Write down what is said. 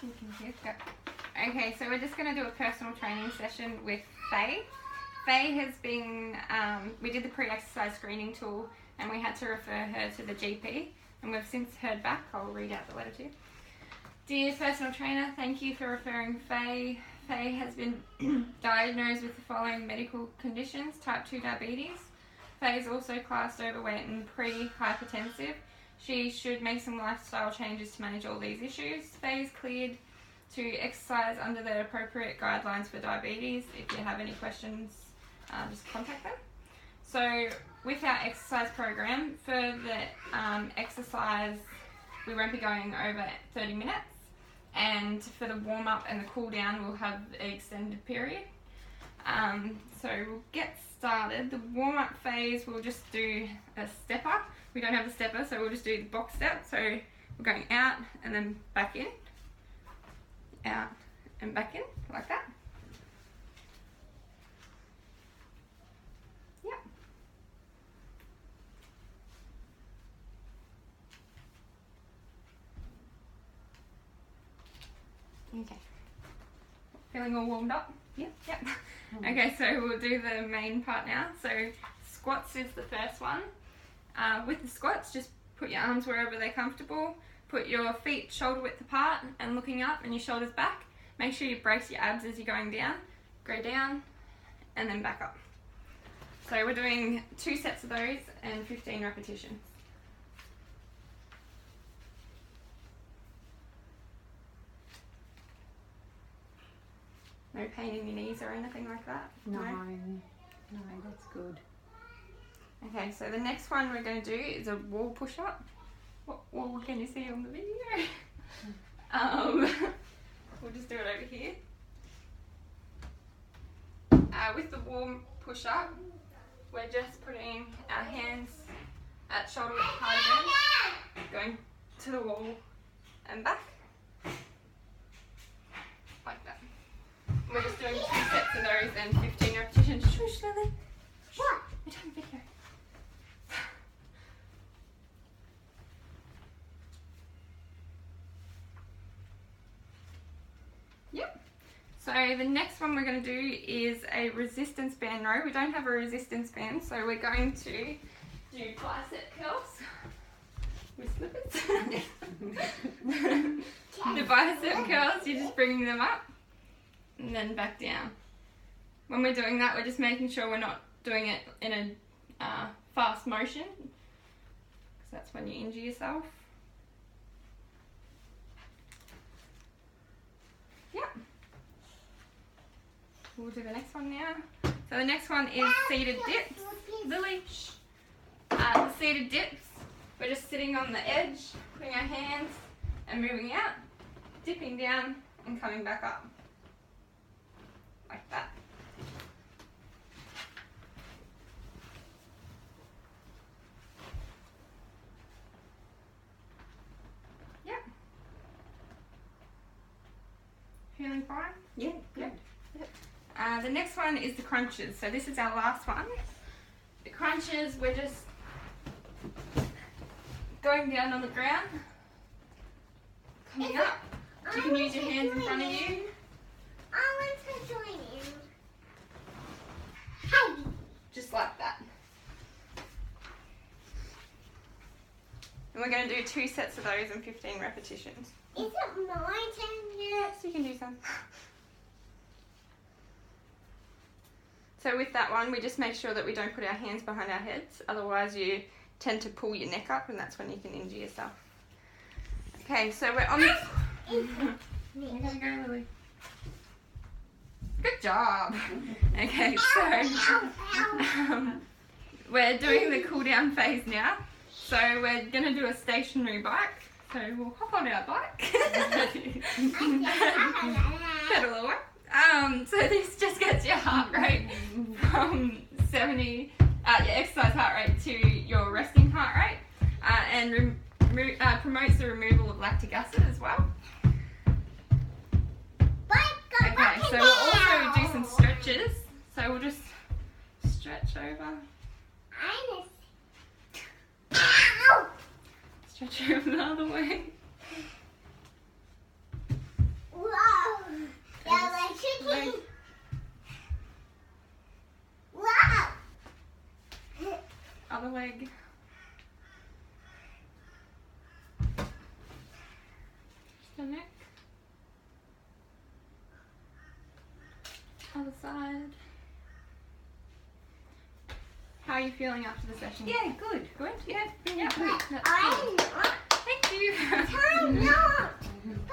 You can see it. Go. Okay, so we're just going to do a personal training session with Faye. Faye has been, we did the pre-exercise screening tool and we had to refer her to the GP, and we've since heard back. I'll read out the letter to you. Dear personal trainer, thank you for referring Faye. Faye has been diagnosed with the following medical conditions: type 2 diabetes. Faye is also classed overweight and pre-hypertensive. She should make some lifestyle changes to manage all these issues. Faye is cleared to exercise under the appropriate guidelines for diabetes. If you have any questions, just contact them. So with our exercise program, for the exercise, we won't be going over 30 minutes. And for the warm up and the cool down, we'll have an extended period. So we'll get started. The warm up phase, we'll just do a stepper. We don't have a stepper, so we'll just do the box step. So we're going out and then back in, out and back in, like that. Yeah. Okay. Feeling all warmed up? Yep. Yep. Okay, so we'll do the main part now. So squats is the first one. With the squats, just put your arms wherever they're comfortable. Put your feet shoulder width apart and looking up and your shoulders back. Make sure you brace your abs as you're going down. Go down and then back up. So we're doing 2 sets of those and 15 repetitions. No pain in your knees or anything like that? No, that's good. Okay, so the next one we're going to do is a wall push-up. What wall can you see on the video? We'll just do it over here. With the wall push-up, we're just putting our hands at shoulder width apart again, going to the wall and back, like that. We're just doing 2 sets of those and 15 repetitions. Shush, Lily. What? We're doing a video. Yep. So the next one we're going to do is a resistance band row. We don't have a resistance band, so we're going to do bicep curls with slippers. The bicep curls, you're just bringing them up and then back down. When we're doing that, we're just making sure we're not doing it in a fast motion, because that's when you injure yourself. Yeah. We'll do the next one now. So the next one is seated dips. Lily, shh. The seated dips, we're just sitting on the edge, putting our hands and moving out, dipping down and coming back up. Like that. Yep. Feeling fine? Yeah, Yep. The next one is the crunches. So this is our last one. The crunches, we're just going down on the ground, coming up. You can use your hands in front of you. I want to join you. Hi. Just like that. And we're going to do 2 sets of those and 15 repetitions. Is it my turn yet? Yes, you can do some. So with that one, we just make sure that we don't put our hands behind our heads. Otherwise you tend to pull your neck up and that's when you can injure yourself. Okay, so we're on the... You're going to go, Lily. Good job. Okay, so we're doing the cool down phase now. So we're going to do a stationary bike. So we'll hop on our bike. Pedal away. So this just gets your heart rate from 70, your exercise heart rate to your resting heart rate, and promotes the removal of lactic acid as well. Okay, so we'll also do some stretches. So we'll just stretch over. Stretch over the other way. Leg. Wow. Other leg. The neck. Other side. How are you feeling after the session? Yeah, good. Good? Yeah, really Yeah. good. That's I'm good. not. Thank you. I'm not.